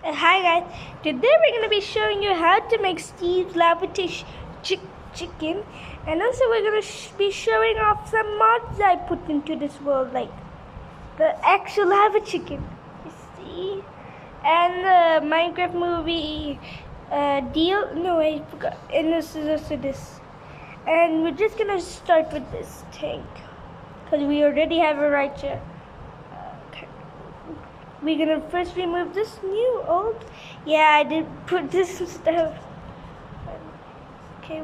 Hi guys, today we're going to be showing you how to make Steve's lavatage chicken, and also we're going to be showing off some mods I put into this world, like the actual lava chicken, you see, and the Minecraft movie deal, no I forgot, and this is also this, and we're just going to start with this tank, because we already have it right here. We're gonna first remove this new old. Yeah, I did put this stuff. Okay,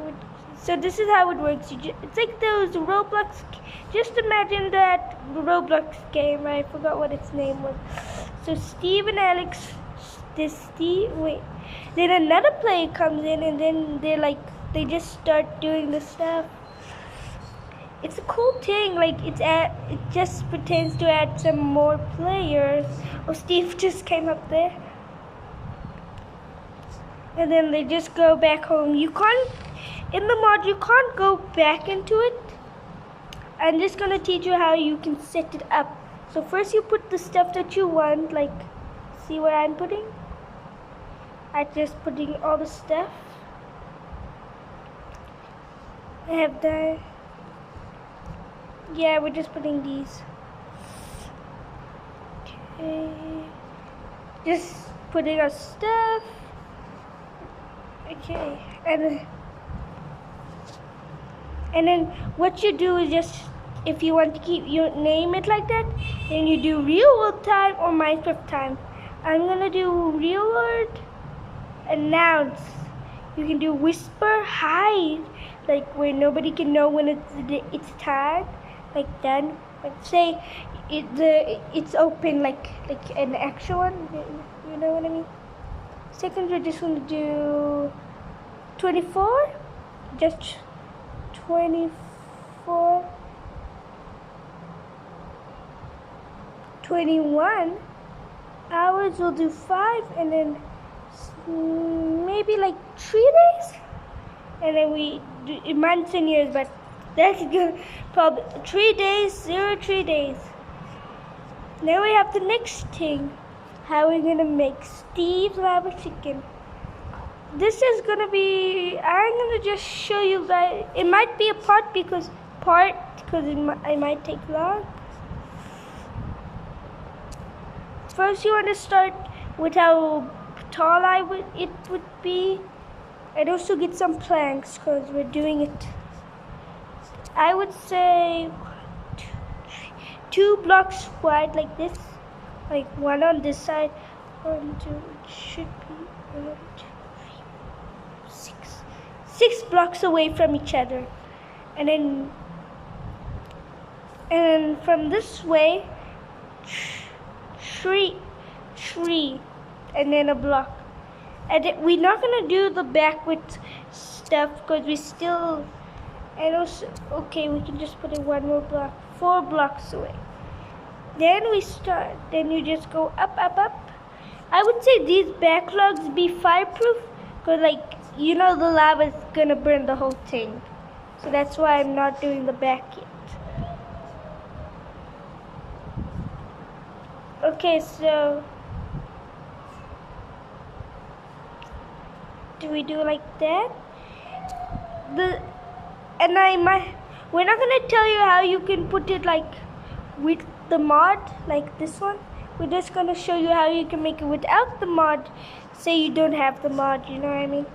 so this is how it works. It's like those Roblox. Just imagine that Roblox game. I forgot what its name was. So Steve and Alex. Wait. Then another player comes in, and then they just start doing the stuff. It's a cool thing, like it just pretends to add some more players. Oh, Steve just came up there. And then they just go back home. You can't, in the mod, you can't go back into it. I'm just gonna teach you how you can set it up. So first you put the stuff that you want, like, see what I'm putting? I'm just putting all the stuff. I have the, yeah, we're just putting these. Okay. Just putting our stuff. Okay. And then what you do is just, if you want to keep your name it like that, then you do real world time or Minecraft time. I'm gonna do real world, announce. You can do whisper, hide, like where nobody can know when it's time. Like then, like say it's open like an actual one. You know what I mean? Second, we're just gonna do 24. Just 24. 21 hours. We'll do 5, and then maybe like 3 days, and then we do months and years, but that's good. Probably 3 days, 3 days. Now we have the next thing. How we're gonna make Steve's lava chicken. This is gonna be, I'm gonna just show you guys. It might be a part because it might take long. First you want to start with how tall it would be. I'd also get some planks because we're doing it. I would say 2 blocks wide like this, like one on this side. 1, 2, it should be 1, 2, 3, 6 blocks away from each other, and then from this way, 3, and then a block. And we're not gonna do the backward stuff because we still. And also, okay, we can just put in 1 more block, 4 blocks away. Then we start, then you just go up, up, up. I would say these backlogs be fireproof, because like, you know the lava is gonna burn the whole thing. So that's why I'm not doing the back yet. Okay, so, do we do like that? We're not gonna tell you how you can put it like with the mod, like this one. We're just gonna show you how you can make it without the mod. Say you don't have the mod, you know what I mean?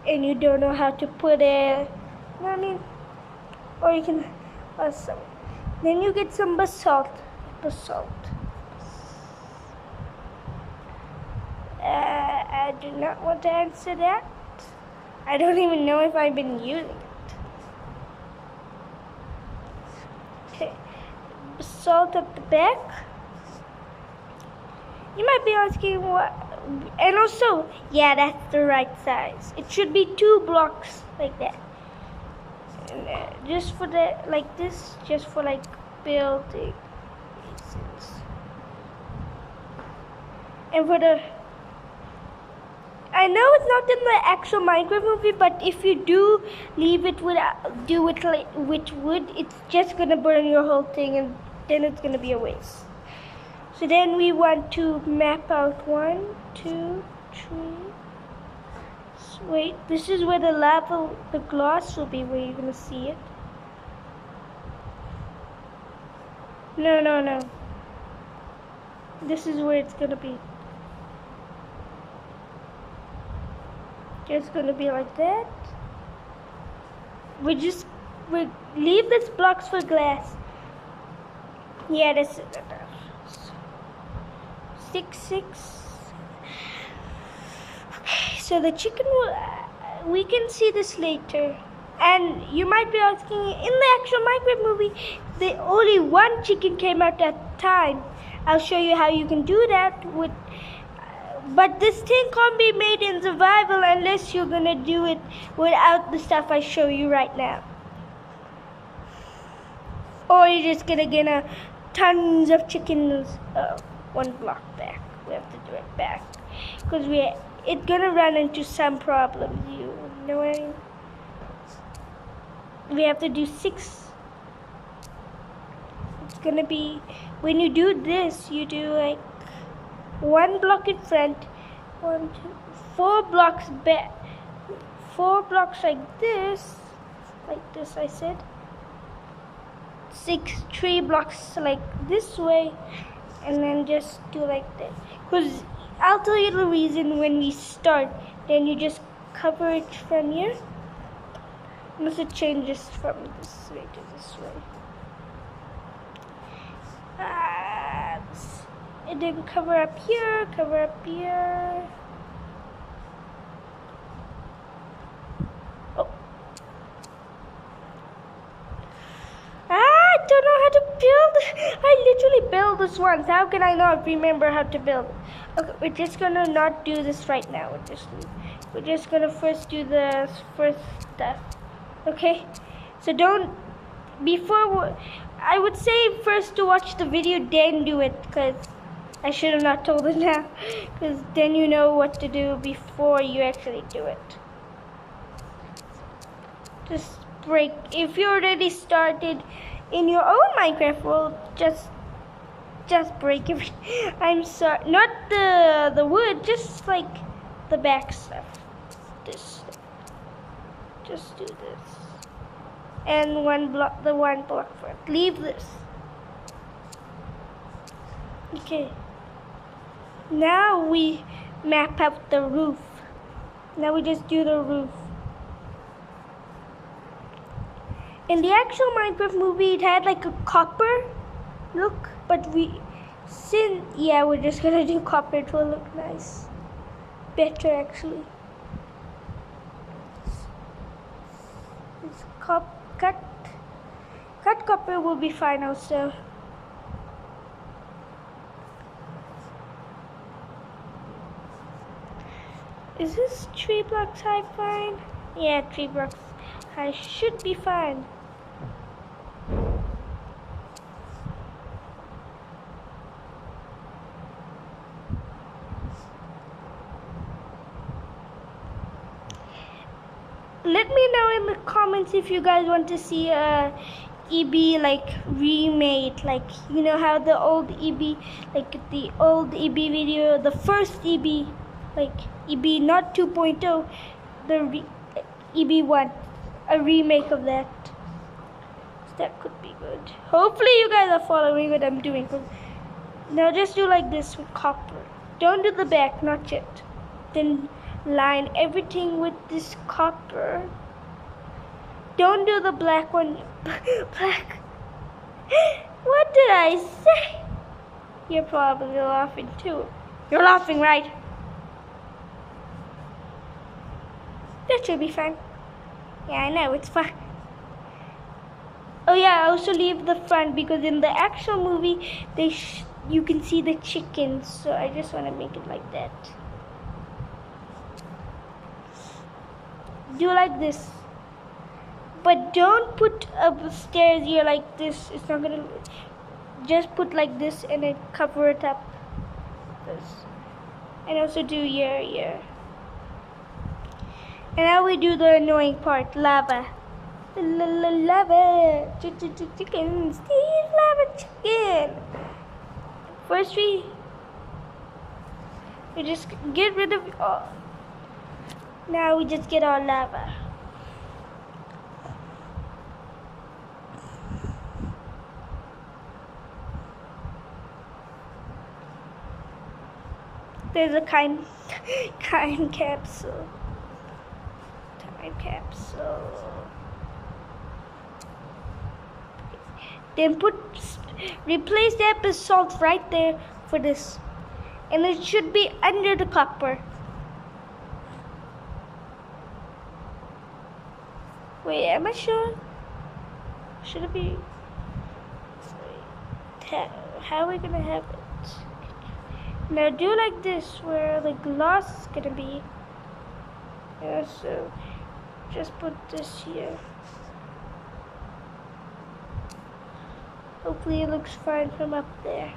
And you don't know how to put it, you know what I mean? Or you can, then you get some basalt. I do not want to answer that. I don't even know if I've been using it. Okay, basalt at the back. You might be asking what, and also, yeah, that's the right size. It should be 2 blocks like that. And, just for the, like this, just for like building reasons. And for the, I know it's not in the actual Minecraft movie, but if you do leave it with wood, it's just gonna burn your whole thing, and then it's gonna be a waste. So So then we want to map out 1, 2, 3. Wait, this is where the lava, the glass will be, where you're gonna see it. No. This is where it's gonna be. It's gonna be like that. We leave this blocks for glass. Yeah, this is enough. 6, 6. Okay, so the chicken will. We can see this later. And you might be asking, in the actual Minecraft movie, only one chicken came out at a time. I'll show you how you can do that with. But this thing can't be made in survival unless you're gonna do it without the stuff I show you right now. Or you're just gonna get tons of chickens. One block back. We have to do it back because it's gonna run into some problems. You know what I mean? We have to do 6. It's gonna be, when you do this, you do like 1 block in front, 1, 2, 4 blocks back, 4 blocks like this I said, 3 blocks like this way, and then just do like that. Because I'll tell you the reason when we start. Then you just cover it from here. Unless it changes from this way to this way. And then cover up here, cover up here. Oh. I don't know how to build. I literally built this once. How can I not remember how to build? Okay, we're just gonna not do this right now. We're just gonna first do the first stuff. Okay, so I would say first to watch the video, then do it, because I should have not told it now, because then you know what to do before you actually do it. Just break, if you already started in your own Minecraft world, just break it. I'm sorry, not the wood, just like the back stuff. This. Just do this. And the one block front. Leave this. Okay. Now we map out the roof. Now we just do the roof. In the actual Minecraft movie, it had like a copper look, but we're just gonna do copper. It will look nice. Better actually. Cut copper will be fine also. Is this 3 blocks high fine? Yeah, 3 blocks high should be fine. Let me know in the comments if you guys want to see EB like remade, like you know how the old EB, like the old EB video, the first EB, like EB not 2.0, the EB1, a remake of that. So that could be good. Hopefully you guys are following what I'm doing. Now just do like this with copper. Don't do the back, not yet. Then line everything with this copper. Don't do the black one. Black. What did I say? You're probably laughing too. You're laughing, right? That should be fine. Yeah, I know, it's fine. Oh yeah, I also leave the front because in the actual movie, you can see the chickens. So I just want to make it like that. Do like this, but don't put upstairs here like this. It's not gonna. Just put like this and then cover it up. This, and also do here. And now we do the annoying part, lava. Lava, chicken, Steve, lava chicken. First we just get rid of. Oh, now we just get our lava. There's a kind capsule. Time capsule. Then replace that basalt right there for this. And it should be under the copper. Wait, am I sure? Should it be? How are we gonna have it? Now do like this, where the gloss is gonna be. Yeah, so just put this here. Hopefully it looks fine from up there.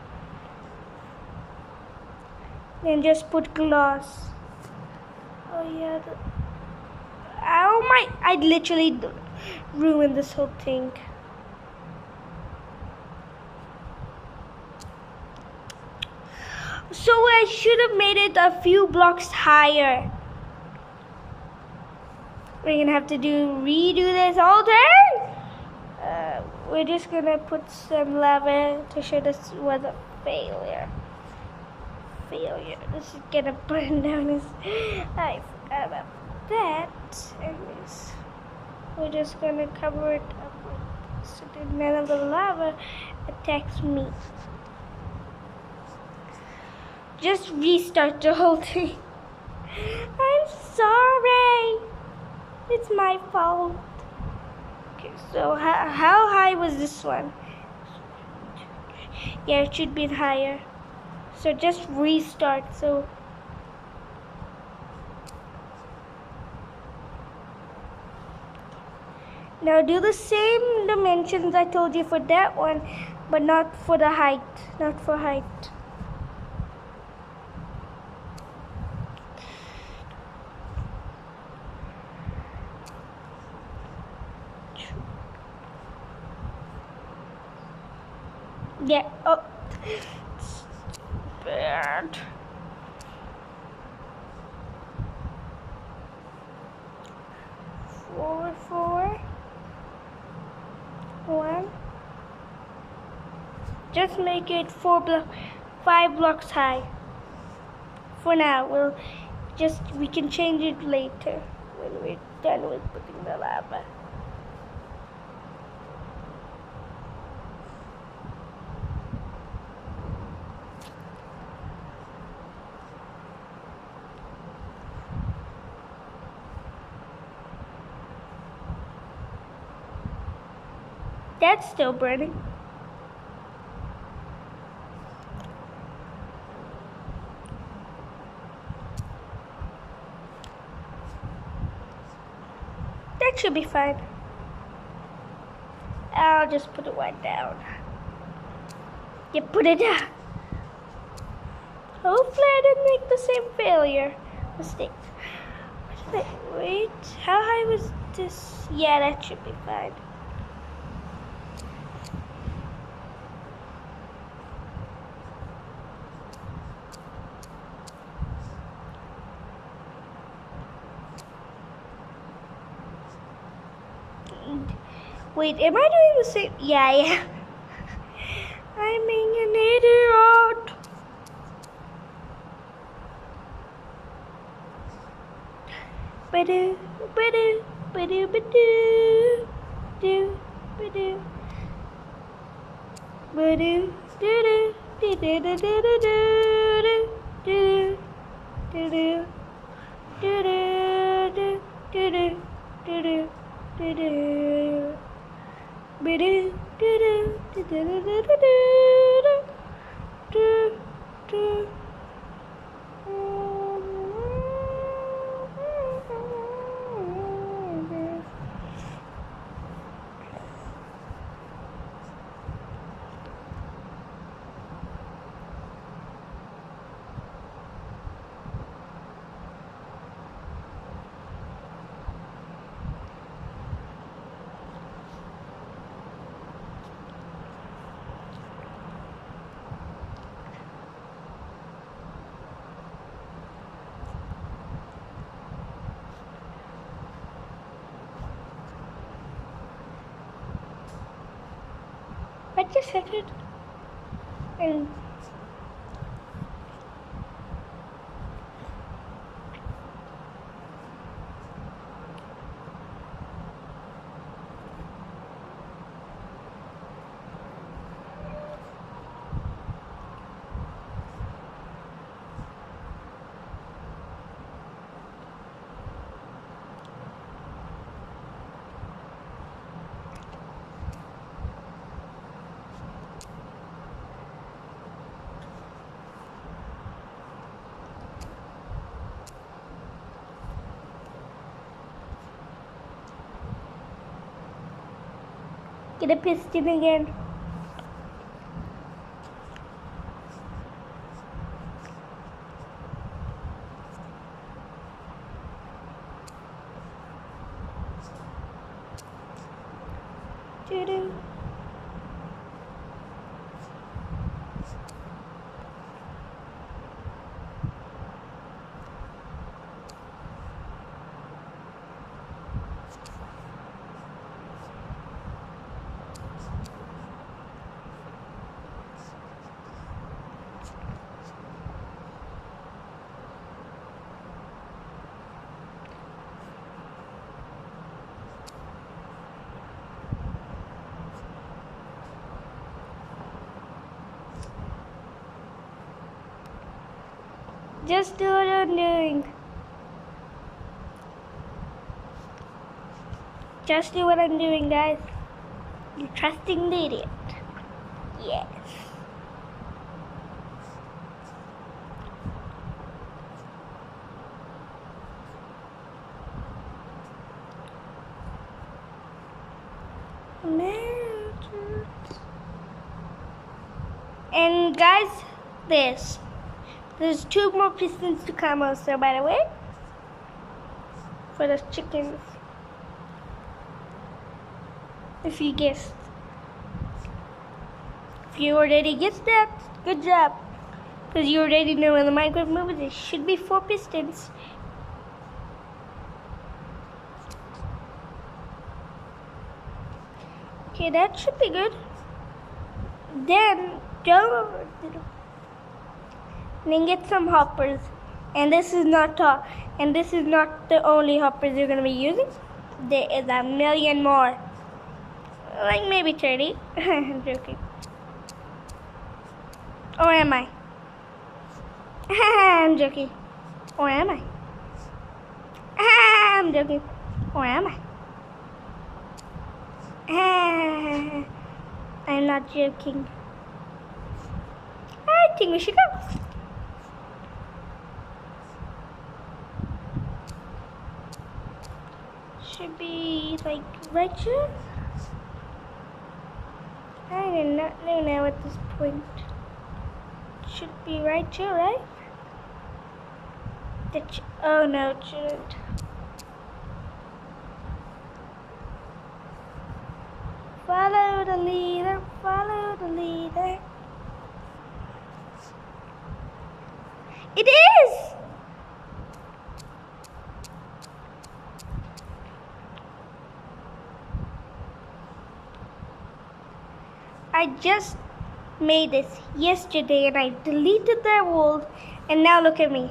Then just put gloss. Oh yeah. Oh my! I literally ruined this whole thing. So I should have made it a few blocks higher. We're gonna have to redo this whole thing. We're just gonna put some lava to show this was a failure. This is gonna burn down his. I forgot about that. Anyways, we're just gonna cover it up so that none of the lava attacks me. Just restart the whole thing. I'm sorry. It's my fault. Okay, so how high was this one? Yeah, it should be higher. So just restart. So now do the same dimensions I told you for that one, but not for the height. Not for height. Yeah. Oh. Bad. Four. 1. Just make it 5 blocks high. For now, we can change it later when we're done with putting the lava. That's still burning. That should be fine. I'll just put it right down. You put it down. Hopefully I didn't make the same mistake. Wait, how high was this? Yeah, that should be fine. Wait, am I doing the same? Yeah. I'm being an idiot. Ba-do, ba-do, ba-do, ba-do, do, ba-do, ba-do, do-do, do-do-do-do-do-do, do-do, do-do, do-do, do-do, do-do, do-do. Ba-do, do-do, do-do-do-do-do-do, do-do. just said it. And get a piston again. Doo-doo. Just do what I'm doing. Just do what I'm doing, guys. You're trusting the idiot. Yes. And guys, there's 2 more pistons to come also, by the way, for the chickens. If you guessed. If you already guessed that, good job. Because you already know in the Minecraft movie there should be 4 pistons. Okay, that should be good. Then get some hoppers. And this is not the only hoppers you're gonna be using. There is a million more. Like maybe 30. I'm joking. Or am I? I'm joking. Or am I? I'm joking. Or am I? I'm not joking. I think we should go. Should be like right here. I do not know now at this point. Should be right here, right? Oh no, it shouldn't. Follow the leader, follow the leader. It is! I just made this yesterday and I deleted that world, and now look at me.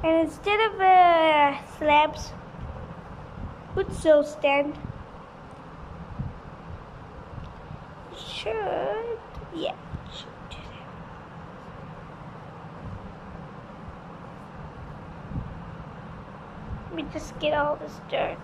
And instead of slabs, wood sill stand. Should do that. Let me just get all this dirt.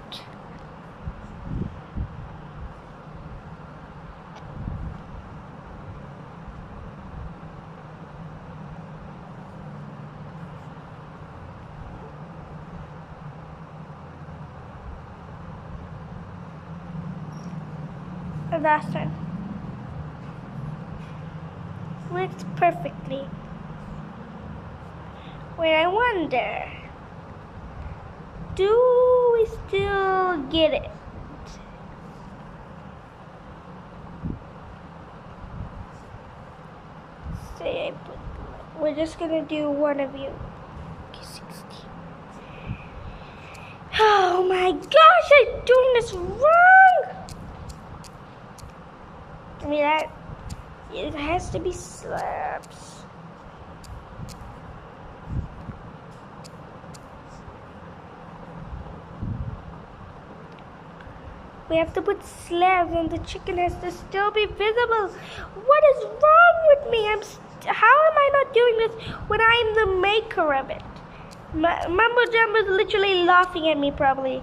The last one works perfectly. Wait, I wonder. do we still get it? Say I put, we're just gonna do one of you. Okay, 60. Oh my gosh, I'm doing this wrong! I mean, it has to be slabs. We have to put slabs and the chicken has to still be visible. What is wrong with me? How am I not doing this when I'm the maker of it? Mumbo Jumbo is literally laughing at me probably.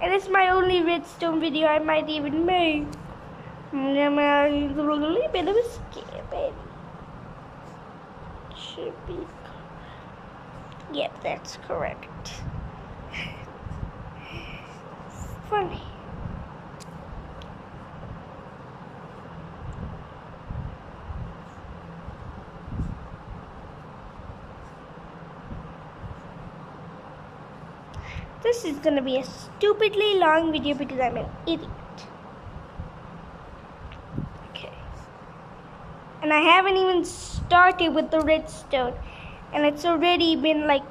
And it's my only redstone video I might even make. Bit of a scary. Should be. Yep, that's correct. Funny. This is gonna be a stupidly long video because I'm an idiot. Okay. And I haven't even started with the redstone. And it's already been like,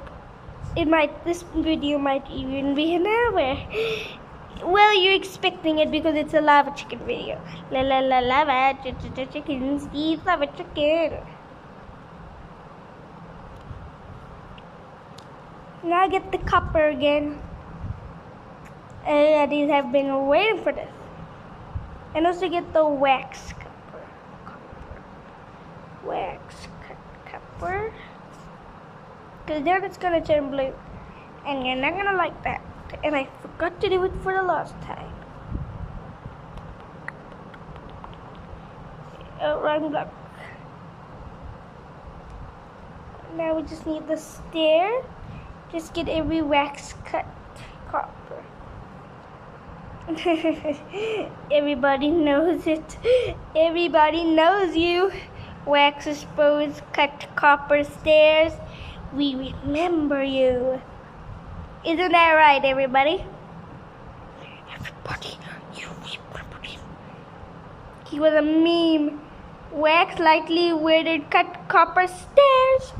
this video might even be an hour. Well, you're expecting it because it's a lava chicken video. Lava chicken, Steve, lava chicken. Now get the copper again. These have been waiting for this. And also get the wax copper. Wax copper. Because then it's gonna turn blue. And you're not gonna like that. And I forgot to do it for the last time. Oh, wrong block. Now we just need the stair. Just get every wax cut copper. Everybody knows it. Everybody knows you. Wax exposed, cut copper stairs. We remember you. Isn't that right, everybody? Everybody, you remember him. He was a meme. Wax lightly weighted, cut copper stairs.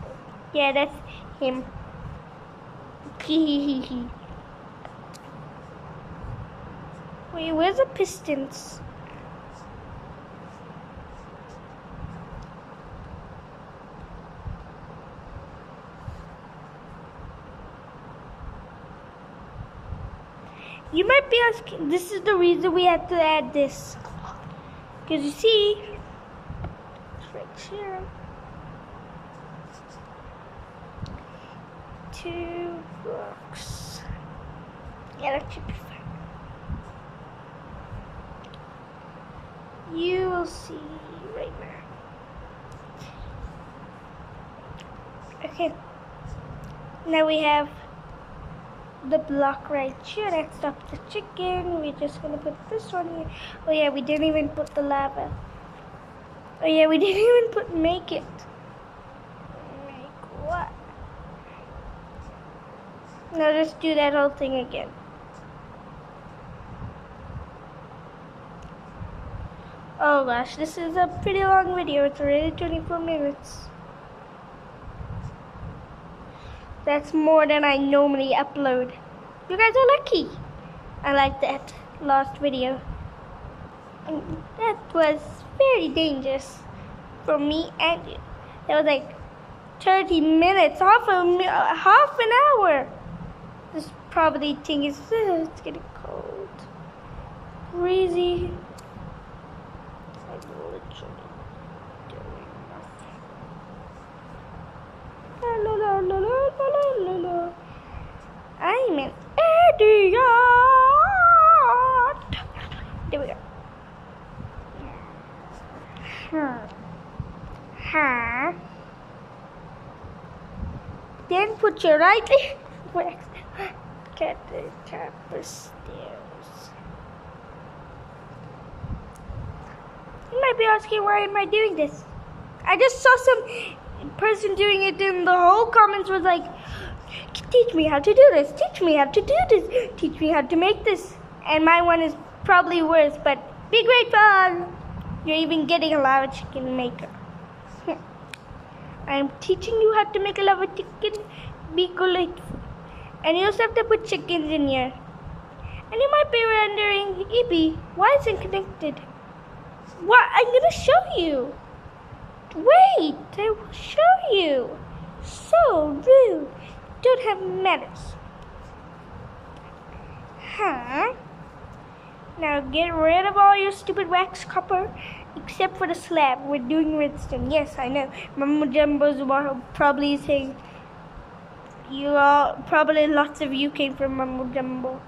Yeah, that's him. Wait, where's the pistons? You might be asking, this is the reason we had to add this. Because you see, it's right here. 2 blocks. Yeah, that should be fine. You will see right now. Okay. Now we have the block right here. That stops the chicken. We're just gonna put this one here. Oh yeah, we didn't even put the lava. Oh yeah, we didn't even put make it. Make what? Now just do that whole thing again. Oh gosh, this is a pretty long video. It's already 24 minutes. That's more than I normally upload. You guys are lucky. I like that last video. And that was very dangerous for me and you. That was like 30 minutes, half an hour. This probably thing is, it's getting cold. Crazy. I'm literally doing nothing. La la la la la la la. I'm an idiot. There we go. Then put your right wax. Cut the copper stairs. You might be asking, why am I doing this? I just saw some person doing it and the whole comments was like, get Teach me how to do this. Teach me how to do this. Teach me how to make this. And my one is probably worse, but be grateful. You're even getting a lava chicken maker. I'm teaching you how to make a lava chicken. Be grateful. And you also have to put chickens in here. And you might be wondering, Ibi, why is it connected? What? I'm gonna show you. Wait, I will show you. So rude. Don't have manners. Huh? Now get rid of all your stupid wax copper, except for the slab. We're doing redstone. Yes, I know. Mama Jumbo's probably saying, probably lots of you came from Mama Jumbo.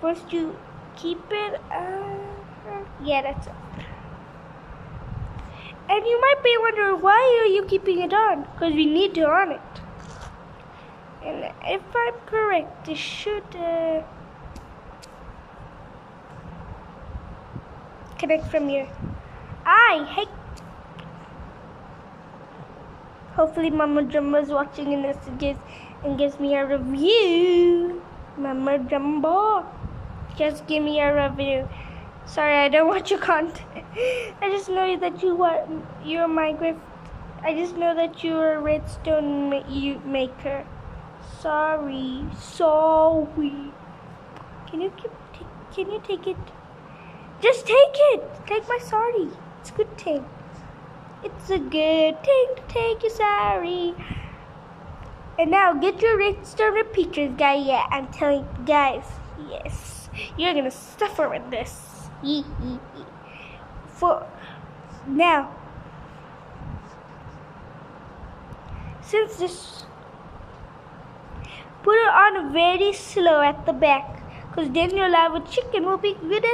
First you keep it, yeah, that's it. And you might be wondering, why are you keeping it on? Because we need to on it. And if I'm correct, this should connect from here. Hopefully Mama Jumbo's watching in this and gives me a review. Mama Jumbo, just give me a review. Sorry, I don't watch your content. I just know that you're my gift. I just know that you're a redstone maker. Sorry. Can you take it? Just take it. Take my sorry. It's a good thing. It's a good thing to take your sorry. And now get your redstone repeaters, guys. Yeah, I'm telling you guys. Yes, you're gonna suffer with this. For now, since this, put it on very slow at the back, because then your lava chicken will be good.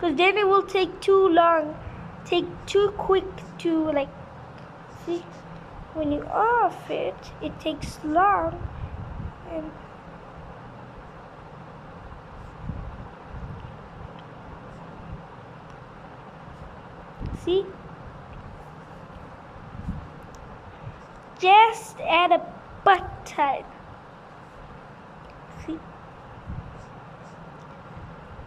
Because then it will take too long, take too quick to see. When you off it, it takes long, and see, just add a button. See,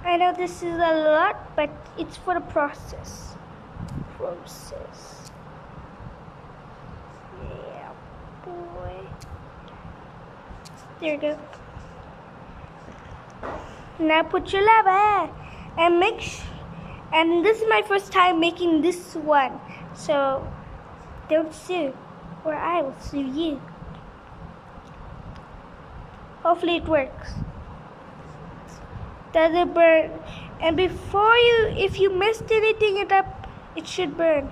I know this is a lot, but it's for the process. Yeah, boy. There you go. Now put your lava and and this is my first time making this one, so don't sue, or I will sue you. Hopefully it works. Does it burn? And if you messed anything it up, it should burn.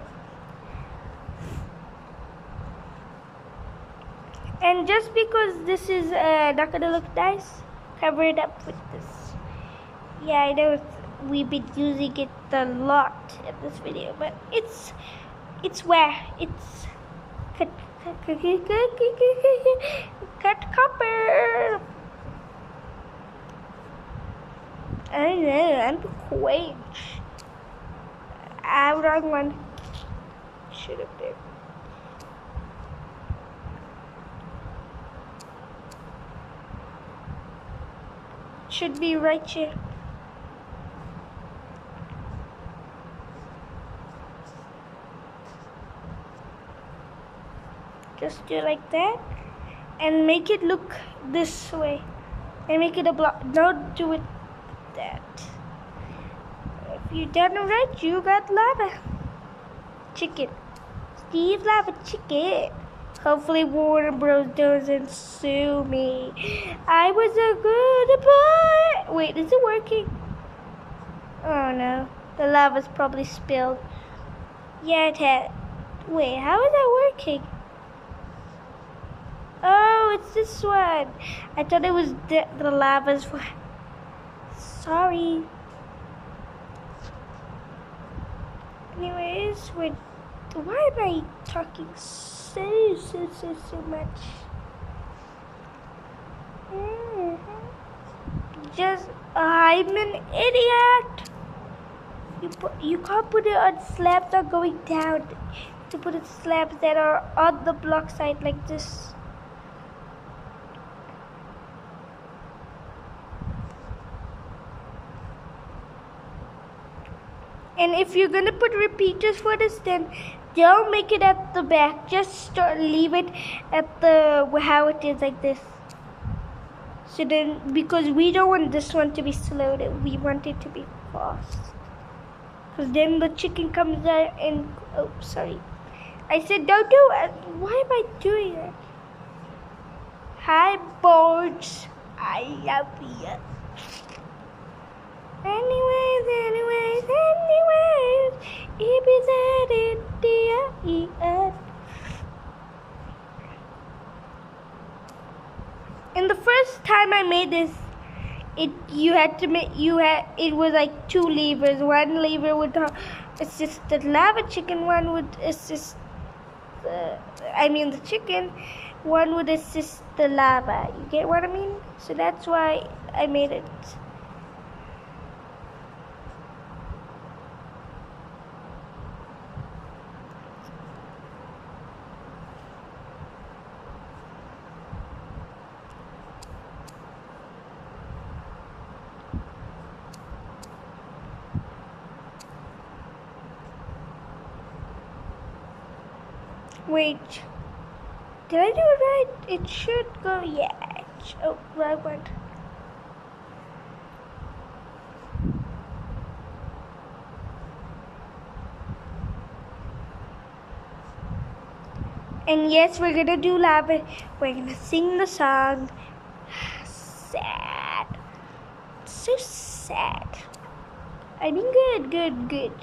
And just because this is not gonna look nice, cover it up with this. Yeah, I know we've been using it a lot in this video, but it's cut copper. I know, I'm quench. Wrong one. Should have been. Should be right here. Just do it like that and make it look this way and make it a block. Don't do it that. If you done it right, you got lava chicken. Steve lava chicken. Hopefully Warner Bros doesn't sue me. I was a good boy. Wait, is it working? Oh no, the lava's probably spilled. Yeah, it had. Wait, how is that working? Oh, it's this one. I thought it was the lava's one. Sorry. Anyways, why am I talking so much? I'm an idiot. You can't put it on slabs that are going down. To put it slabs that are on the block side like this. And if you're gonna put repeaters for this, then don't make it at the back. Just leave it at the how it is like this. So then, because we don't want this one to be slow, we want it to be fast. Because then the chicken comes out and oh, sorry, I said don't do it. Why am I doing it? Hi, birds. I love you. Anyways, and the first time I made this, it was like 2 levers. One lever would assist the lava chicken. One would assist the chicken. One would assist the lava. You get what I mean? So that's why I made it. Wait, did I do it right? It should go, yeah. Oh, right one. And yes, we're gonna do lava. We're gonna sing the song. Sad. So sad. I mean, good.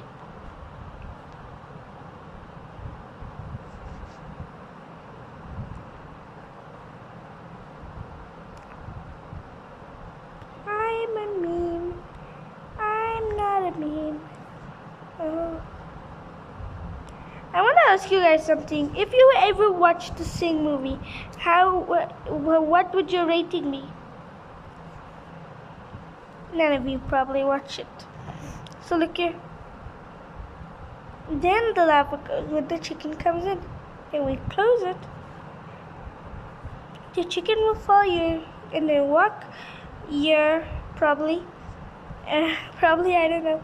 I'm a meme. I'm not a meme. Oh. I want to ask you guys something. If you ever watched the Sing movie, what would your rating be? None of you probably watch it. So look here. Then the lava goes when the chicken comes in, and we close it. The chicken will fall here and then walk here, probably. Probably, I don't know.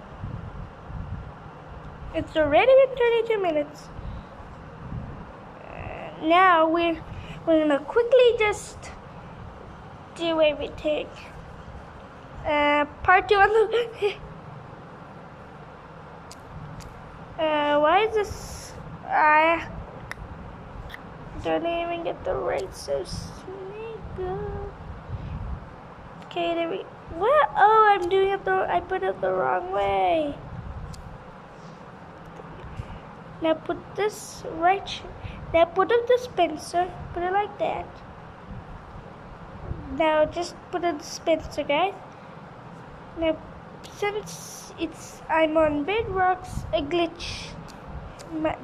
It's already been 32 minutes. Now we're gonna quickly just do everything. Part 2 on the why is this? I don't even get the right so sneaky. Okay, there we. What? Oh, I'm doing it I put it the wrong way. Now put this right. Now put up the dispenser. Put it like that. Now just put a dispenser, guys. Now, since I'm on bedrocks, a glitch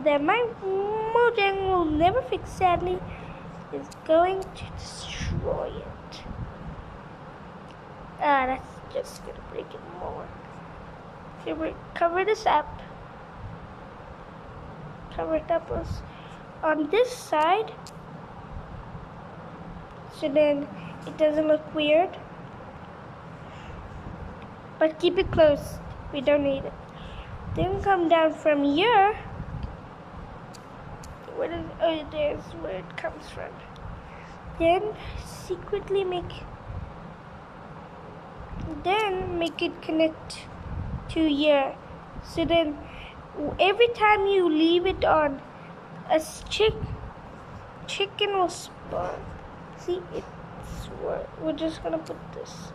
that my Mojang will never fix, sadly, is going to destroy it. That's just gonna break it more. Okay, we cover this up. Cover it up on this side, so then it doesn't look weird. But keep it close. We don't need it. Then come down from here. There's where it comes from. Then secretly make it connect to here. So then every time you leave it on, a chicken will spawn. See, we're just gonna put this.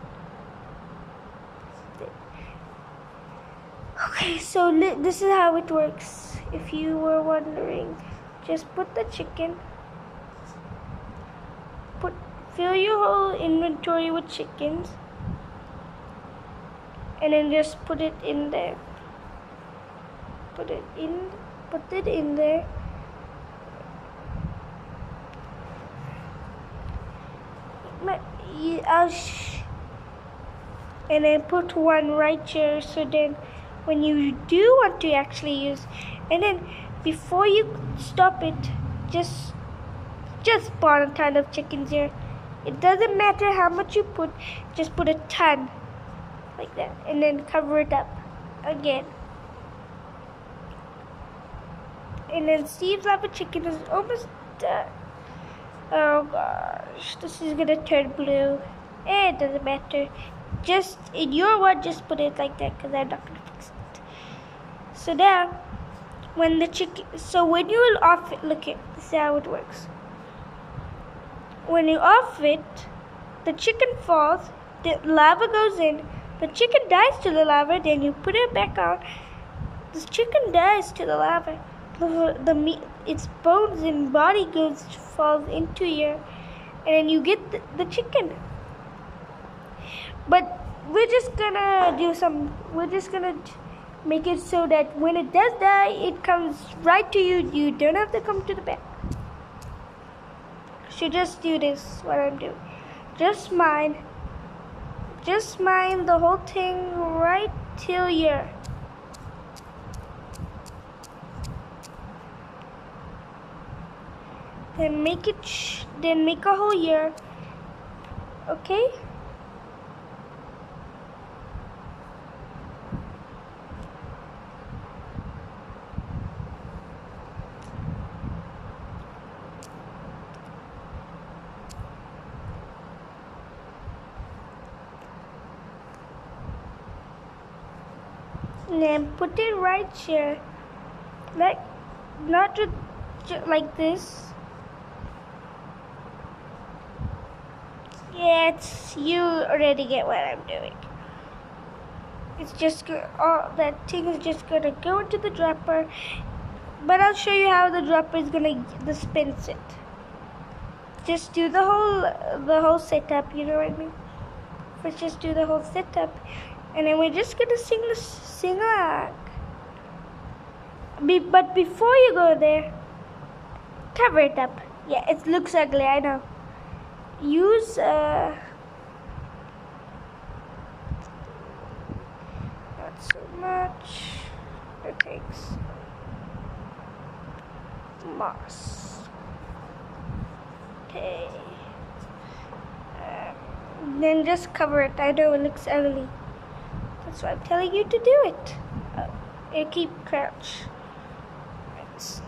Okay, so this is how it works. If you were wondering, just put the chicken. Fill your whole inventory with chickens, and then just put it in there. Put it in there. And then put one right here, so then when you do want to actually use, and then before you stop it, just spawn a ton of chickens here. It doesn't matter how much you put, just put a ton like that, and then cover it up again. And then Steve's lava chicken is almost done. Oh gosh, this is gonna turn blue. It doesn't matter. Just in your one, just put it like that, because I'm not gonna fix it. So now, when the chicken, so when you off it, look it, this is how it works. When you off it, the chicken falls, the lava goes in, the chicken dies to the lava, then you put it back on. The chicken dies to the lava. The meat, its bones and body falls into here, and then you get the chicken. But we're just gonna we're just gonna make it so that when it does die, it comes right to you. You don't have to come to the back. So just do this, what I'm doing. Just mine the whole thing right till here. Then make a hole here. Okay? And then put it right here, like not just like this. Yeah, you already get what I'm doing. It's just all that thing is just gonna go into the dropper, but I'll show you how the dropper is gonna dispense it. Just do the whole setup. You know what I mean? First, just do the whole setup. And then we're just gonna sing along. But before you go there, cover it up. Yeah, it looks ugly, I know. Use not so much. It takes moss. Okay. Then just cover it. I know it looks ugly. That's why I'm telling you to do it. And keep crouch. Right.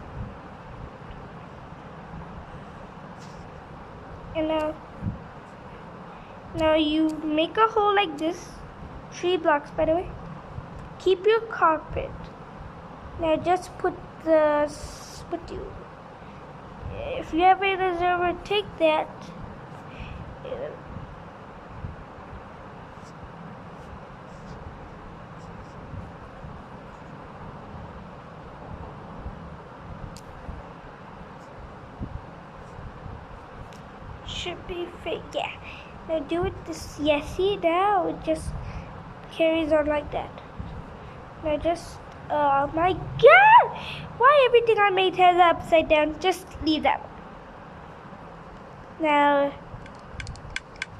And now you make a hole like this. 3 blocks, by the way. Keep your carpet. Now just put if you have a reservoir, take that. Should be fake, yeah. Now do it this, yeah, see now it just carries on like that. Now just, oh my god! Why everything I made has upside down? Just leave that one. Now,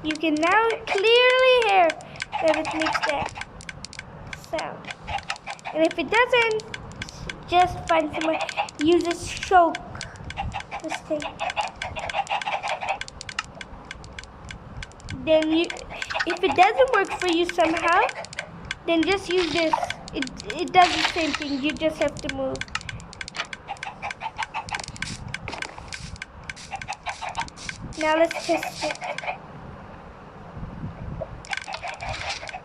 you can now clearly hear that it makes that sound. And if it doesn't, just find somewhere, use this choke, this thing. Then if it doesn't work for you somehow, then just use this. It does the same thing. You just have to move. Now let's test it.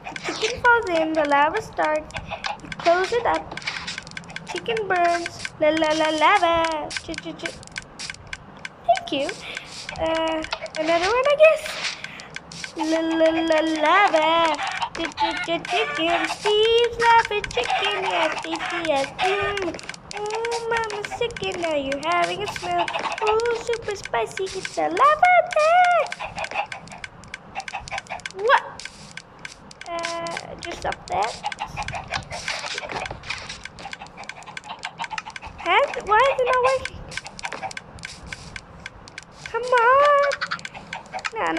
The chicken falls in, the lava starts. You close it up. Chicken burns. La la la lava. Thank you. Another one, I guess. La la la lava. Chicken. Steve's lava chicken. Yes, tasty, yes. Mama's chicken. Now you're having a smell. Oh, super spicy. It's a lava attack. What? Just stop that. Why is it not working? Come on. No.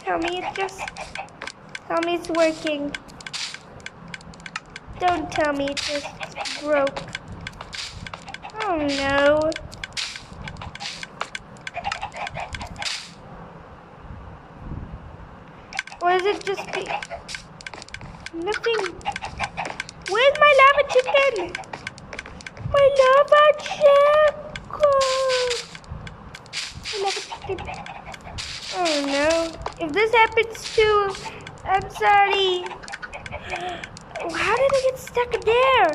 Tell me it's working. Don't tell me it just broke. Oh no. Or is it just nothing? Where's my lava chicken? lava chicken. I love chicken. Oh no. If this happens too, I'm sorry. How did I get stuck there?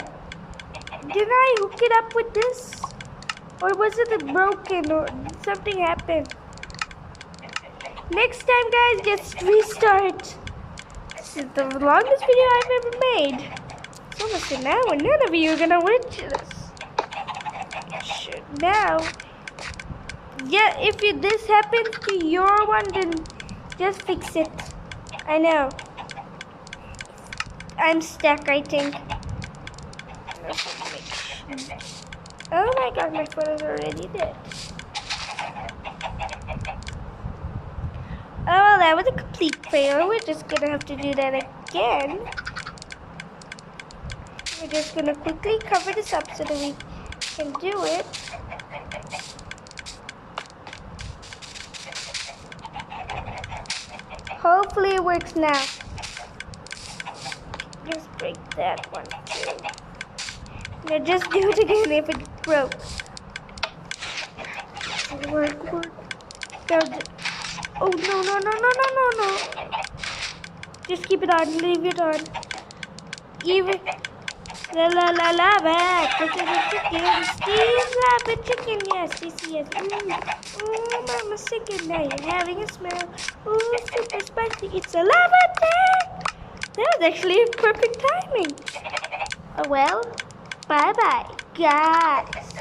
Didn't I hook it up with this? Or was it broken or something happened? Next time, guys, just restart. This is the longest video I've ever made. It's almost an hour. None of you are gonna watch this. Now, yeah, if this happens to your one, then just fix it. I know. I'm stuck, I think. Oh my god, my phone is already dead. Oh, that was a complete fail. We're just gonna have to do that again. We're just gonna quickly cover this up so that we can do it. Hopefully it works now. Just break that one too. Now just do it again if it broke. Work. Oh no. Just keep it on, leave it on. Even lava. Chicken. Steve lava chicken. Yes. Mama's chicken. Now you're having a smell. Ooh, super spicy. It's a lava tank. That was actually perfect timing. Oh well. Bye, guys.